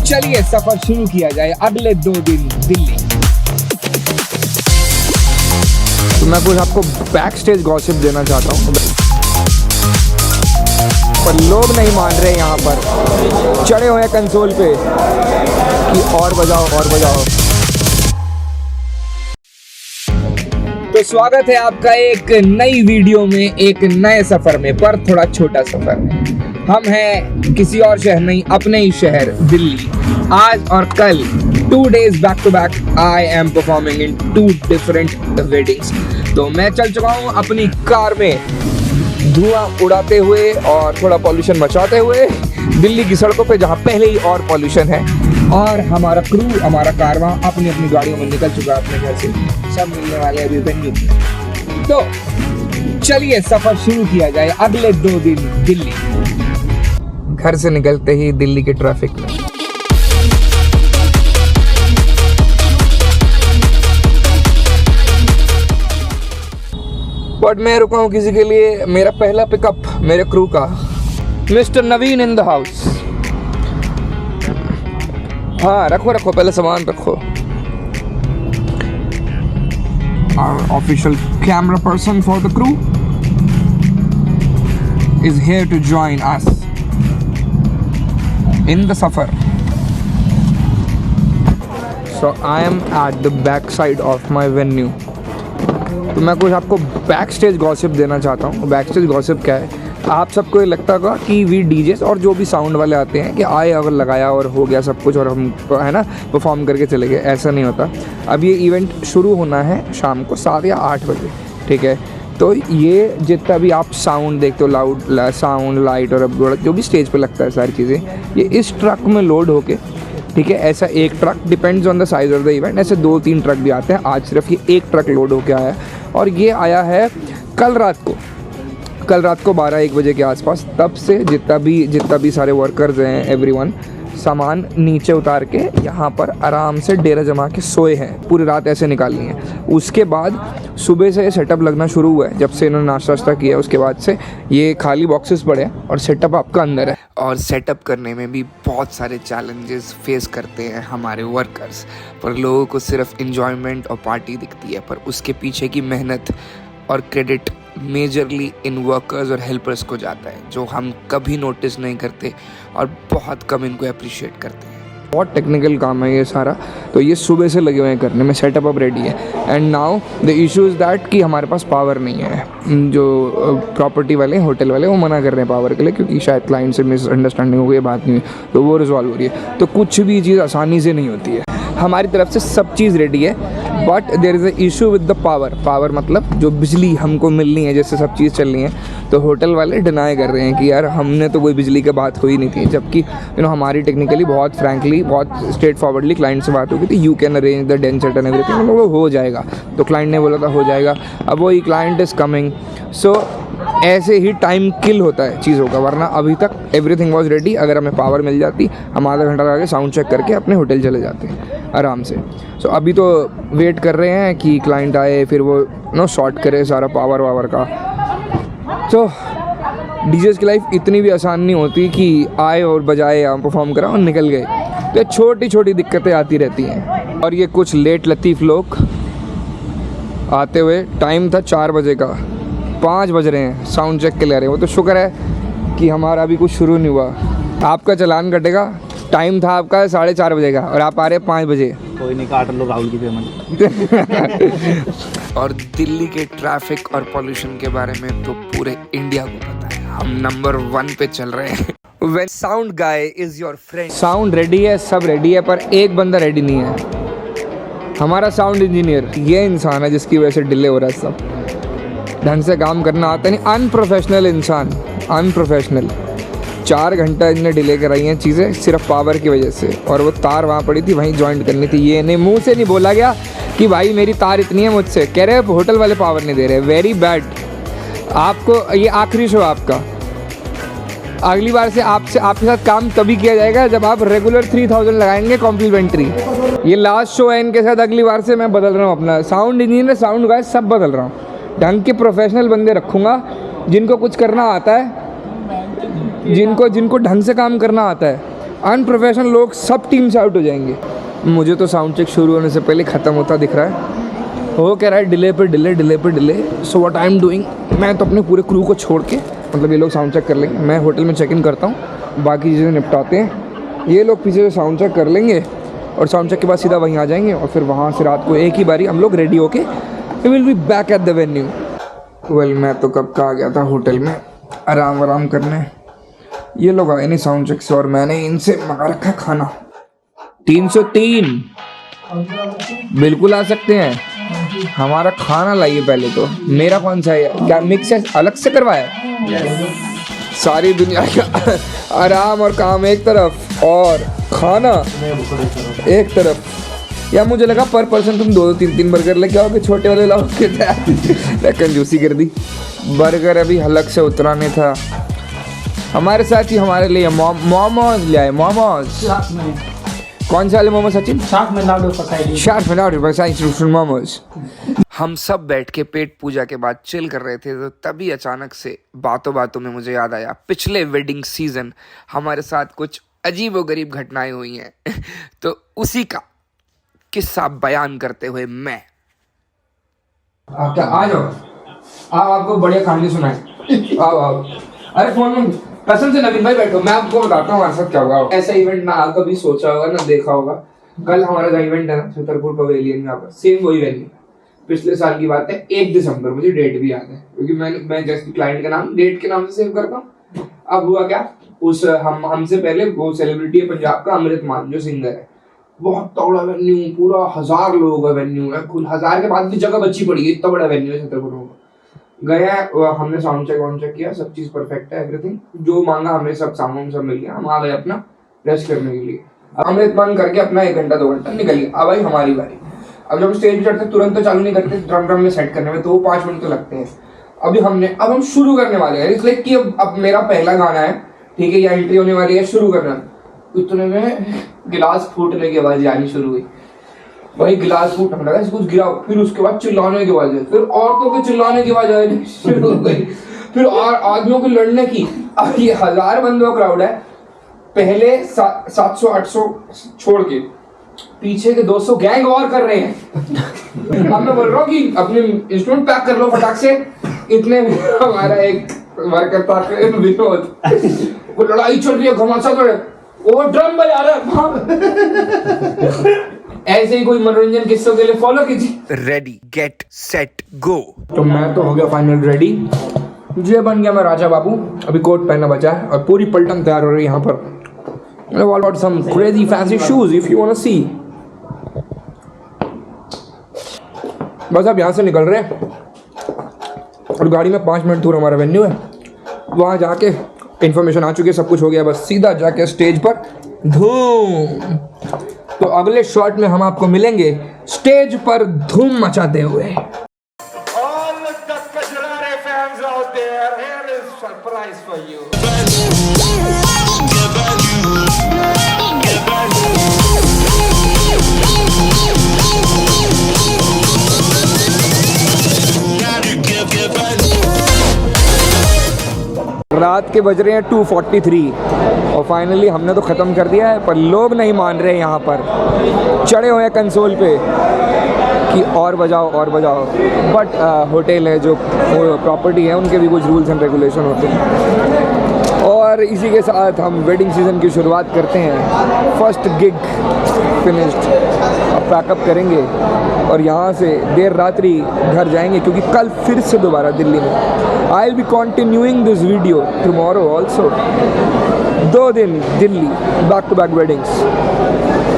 चलिए सफर शुरू किया जाए अगले 2 दिन दिल्ली। तो मैं कुछ आपको बैक स्टेज गॉसिप देना चाहता हूँ, पर लोग नहीं मान रहे यहाँ पर, चढ़े हुए हैं कंसोल पे कि और बजाओ और बजाओ। तो स्वागत है आपका एक नई वीडियो में, एक नए सफर में, पर थोड़ा छोटा सफर में। हम हैं किसी और शहर नहीं, अपने ही शहर दिल्ली। आज और कल 2 days back to back I am performing in 2 different weddings. तो मैं चल चुका हूँ अपनी कार में धुआं उड़ाते हुए और थोड़ा पॉल्यूशन मचाते हुए दिल्ली की सड़कों पे, जहाँ पहले ही और पॉल्यूशन है। और हमारा क्रू, हमारा कारवां अपनी अपनी गाड़ियों में निकल चुका है अपने घर से। सब मिलने वाले अभी वेन्यू में। तो चलिए सफर शुरू किया जाए अगले 2 दिन दिल्ली। घर से निकलते ही दिल्ली के ट्रैफिक में बट मैं रुका हूँ किसी के लिए। मेरा पहला पिकअप मेरे क्रू का, mister Naveen in the house. हाँ रखो पहले सामान रखो। Our official camera person for the crew is here to join us in the safar. So I am at the back side of my venue. तो मैं कुछ आपको बैक स्टेज गॉसिप देना चाहता हूँ। बैक स्टेज गॉसिप क्या है? आप सबको ये लगता होगा कि वी डीजेस और जो भी साउंड वाले आते हैं कि आए और लगाया और हो गया सब कुछ और हम है ना परफॉर्म करके चले गए। ऐसा नहीं होता। अब ये इवेंट शुरू होना है शाम को 7 या 8 बजे, ठीक है? तो ये जितना भी आप साउंड देखते हो, लाउड साउंड, लाइट और अब जो भी स्टेज पे लगता है सारी चीज़ें, ये इस ट्रक में लोड होके, ठीक है? ऐसा एक truck, depends on the size of the event, ऐसे 2-3 ट्रक भी आते हैं। आज सिर्फ ये एक ट्रक लोड होके आया है और ये आया है कल रात को 12-1 बजे के आसपास। तब से जितना भी सारे वर्कर्स हैं, एवरीवन सामान नीचे उतार के यहाँ पर आराम से डेरा जमा के सोए हैं। पूरी रात ऐसे निकालनी है। उसके बाद सुबह से सेटअप लगना शुरू हुआ है। जब से इन्होंने नाश्ता किया उसके बाद से ये खाली बॉक्सेस पड़े हैं और सेटअप आपका अंदर है। और सेटअप करने में भी बहुत सारे चैलेंजेस फेस करते हैं हमारे वर्कर्स। पर लोगों को सिर्फ एंजॉयमेंट और पार्टी दिखती है, पर उसके पीछे की मेहनत और क्रेडिट मेजरली इन वर्कर्स और हेल्पर्स को जाता है, जो हम कभी नोटिस नहीं करते और बहुत कम इनको अप्रिशिएट करते हैं। बहुत टेक्निकल काम है ये सारा। तो ये सुबह से लगे हुए हैं करने में। सेटअप अब रेडी है and now the issue is that कि हमारे पास पावर नहीं है। जो प्रॉपर्टी वाले, होटल वाले, वो मना कर रहे हैं पावर के लिए, क्योंकि शायद क्लाइंट से मिसअंडरस्टैंडिंग हो गई, बात नहीं हुई, तो वो रिजॉल्व हो रही है। तो कुछ भी चीज़ आसानी से नहीं होती है। हमारी तरफ से सब चीज़ रेडी है, but there is a issue with the power मतलब जो बिजली हमको मिलनी है, जैसे सब चीज़ चल रही है। तो होटल वाले डिनाई कर रहे हैं कि यार हमने तो कोई बिजली की बात हुई नहीं थी, जबकि हमारी टेक्निकली बहुत फ्रैंकली, बहुत स्ट्रेट फॉरवर्डली क्लाइंट से बात होगी थी। You can arrange the dense and everything, मतलब वो हो जाएगा। तो क्लाइंट ने बोला था हो जाएगा। अब वही क्लाइंट इज़ कमिंग, सो ऐसे ही टाइम किल होता है चीज़ों का। वरना अभी तक एवरीथिंग वॉज रेडी। अगर हमें पावर मिल जाती, हम आधा घंटा लगा के साउंड चेक करके अपने होटल चले जाते हैं आराम से। सो अभी तो वेट कर रहे हैं कि क्लाइंट आए, फिर वो शॉर्ट करे सारा पावर का। तो डीजेस की लाइफ इतनी भी आसान नहीं होती कि आए और बजाए या परफॉर्म करा और निकल गए। तो छोटी छोटी दिक्कतें आती रहती हैं। और ये कुछ लेट लतीफ़ लोग आते हुए, टाइम था 4 बजे का, 5 बज रहे हैं, साउंड चेक के ले रहे हैं। वो तो शुक्र है कि हमारा अभी कुछ शुरू नहीं हुआ। आपका चालान कटेगा। टाइम था आपका 4:30 बजे का और आप आ रहे हैं 5 बजे। कोई नहीं, काट लो राहुल की पेमेंट। और दिल्ली के ट्रैफिक और पॉल्यूशन के बारे में तो पूरे इंडिया को पता है। हम नंबर 1 पे चल रहे हैं। When sound guy is your friend. Sound ready है, सब रेडी है, पर एक बंदा रेडी नहीं है। हमारा साउंड इंजीनियर ये इंसान है जिसकी वजह से डिले हो रहा है। सब ढंग से काम करना आता नहीं। अनप्रोफेशनल इंसान, अनप्रोफेशनल। 4 घंटा इनने डिले कराई हैं चीज़ें सिर्फ पावर की वजह से। और वो तार वहाँ पड़ी थी, वहीं ज्वाइंट करनी थी। ये नहीं, मुंह से नहीं बोला गया कि भाई मेरी तार इतनी है, मुझसे कह रहे होटल वाले पावर नहीं दे रहे। Very bad. आपको ये आखिरी शो आपका। अगली बार से आपके साथ काम तभी किया जाएगा जब आप रेगुलर 3000 लगाएंगे कॉम्प्लीमेंट्री। ये लास्ट शो है इनके साथ। अगली बार से मैं बदल रहा हूँ अपना साउंड इंजीनियर, साउंड गाय सब बदल रहा हूँ। ढंग के प्रोफेशनल बंदे रखूँगा जिनको कुछ करना आता है, जिनको ढंग से काम करना आता है। अनप्रोफेशनल लोग सब टीम से आउट हो जाएंगे। मुझे तो साउंड चेक शुरू होने से पहले ख़त्म होता दिख रहा है। वो कह रहा है डिले पे डिले, डिले पे delay. So what I am doing, मैं तो अपने पूरे क्रू को छोड़ के, मतलब ये लोग साउंड चेक कर लेंगे, मैं होटल में चेक इन करता हूँ, बाकी चीज़ें निपटाते हैं। ये लोग पीछे से साउंड चेक कर लेंगे और साउंड चेक के बाद सीधा वहीं आ जाएंगे और फिर वहाँ से रात को एक ही बारी हम लोग रेडी होके we will be back at the venue. Well मैं तो कब का आ गया था होटल में आराम करने। ये लोग आए नहीं साउंड चेक से और मैंने इनसे मंगा रखा है खाना। 303 बिल्कुल आ सकते हैं। हमारा खाना लाइए पहले तो। मेरा कौन सा है, क्या मिक्स है, अलग से करवाया? सारी दुनिया का आराम और काम एक तरफ और खाना एक तरफ। या मुझे लगा पर पर्सन तुम 2-3 बर्गर लेके आओगे, छोटे वाले लाओगे। कंजूसी कर दी। बर्गर अभी हलक से उतरा नहीं था। हमारे साथ ही हमारे लिए मोमोज ले आए। मोमोज कौन से वाले मोमोज सचिन? शार्क मेनाडो फसाई मोमोज। हम सब बैठ के पेट पूजा के बाद चिल कर रहे थे, तो तभी अचानक से बातों में मुझे याद आया पिछले वेडिंग सीजन हमारे साथ कुछ अजीबोगरीब घटनाएं हुई हैं। तो उसी का किस्सा बयान करते हुए मैं क्या आ जाओ, आप आपको बढ़िया कहानी सुनाए। आओ। अरे फोन में कसम से नवीन भाई बैठो, मैं आपको बताता हूँ हमारे साथ क्या होगा। ऐसा इवेंट ना कभी सोचा होगा ना देखा होगा। कल हमारा जो इवेंट है ना छतरपुर पवेलियन में, यहाँ पर सेम वही वेन्यू, पिछले साल की बात है 1 दिसंबर, मुझे डेट भी याद है क्योंकि मैं जैसे क्लाइंट का नाम डेट के नाम से सेव करता हूँ। अब हुआ क्या, उस हमसे पहले वो सेलिब्रिटी है पंजाब का अमृत मान जो सिंगर है, बहुत तगड़ा वेन्यू, पूरा 1000 लोगों का वेन्यू है। कुल 1000 के बाद भी जगह बची पड़ी है, इतना बड़ा वेन्यू है छतरपुर में। गया हमने साउंड चेक किया, सब चीज परफेक्ट है, एवरीथिंग जो मांगा हमने सब सामान सब मिल गया। हम आ गए अपना रेस्ट करने के लिए। हमने इत्मान करके अपना 1 घंटा 2 घंटा निकल गया। अब भाई हमारी बारी। अब जब स्टेज पे चढ़ते तुरंत तो चालू नहीं करते, ड्रम में सेट करने में तो वो 5 मिनट तो लगते हैं। अब हम शुरू करने वाले हैं, इसलिए कि अब मेरा पहला गाना है, ठीक है, या एंट्री होने वाली है, शुरू करना। इतने में गिलास फूटने की आवाज आनी शुरू हुई। वही गिलास फूटने लगा, कुछ गिरा, फिर उसके बाद चिल्लाने की आवाज आई, फिर औरतों के चिल्लाने की आवाज आई शुरू हो गई, फिर और आदमियों के लड़ने की। अब ये 1000 बंदों का क्राउड है, पहले 700-800 छोड़ के पीछे के 200 गैंग और कर रहे हैं। अब मैं बोल रहा हूँ कि अपने इंस्ट्रूमेंट पैक कर लो फटाक से। इतने हमारा एक वर्कर था विनोद, वो लड़ाई चल रही है, घमासान चल रहा है, वो ड्रम बजा रहा है। ऐसे ही कोई मनोरंजन किस्सों के लिए फॉलो कीजिए। Ready get set go. तो मैं तो हो गया फाइनल रेडी, ये बन गया मैं राजा बाबू। अभी कोट पहनना बचा है और पूरी पलटन तैयार हो रही है यहाँ पर। All about some crazy fancy shoes if you wanna see. बस अब यहाँ से निकल रहे हैं और गाड़ी में 5 मिनट दूर हमारा वेन्यू है, वहाँ जाके इन्फॉर्मेशन आ चुकी है, सब कुछ हो गया, बस सीधा जाके स्टेज पर धूम। तो अगले शॉट में हम आपको मिलेंगे स्टेज पर धूम मचाते हुए। All the Kajrare fans out there, here is surprise for you. रात के बज रहे हैं 2:43 और फाइनली हमने तो ख़त्म कर दिया है, पर लोग नहीं मान रहे। यहाँ पर चढ़े हुए हैं कंसोल पे कि और बजाओ और बजाओ, बट होटल है जो प्रॉपर्टी है, उनके भी कुछ रूल्स एंड रेगुलेशन होते हैं। और इसी के साथ हम वेडिंग सीज़न की शुरुआत करते हैं। फर्स्ट गिग फिनिश्ड, अब पैकअप करेंगे और यहाँ से देर रात्रि घर जाएंगे क्योंकि कल फिर से दोबारा दिल्ली में। I will be continuing this video tomorrow also. 2 दिन Delhi, back to back weddings.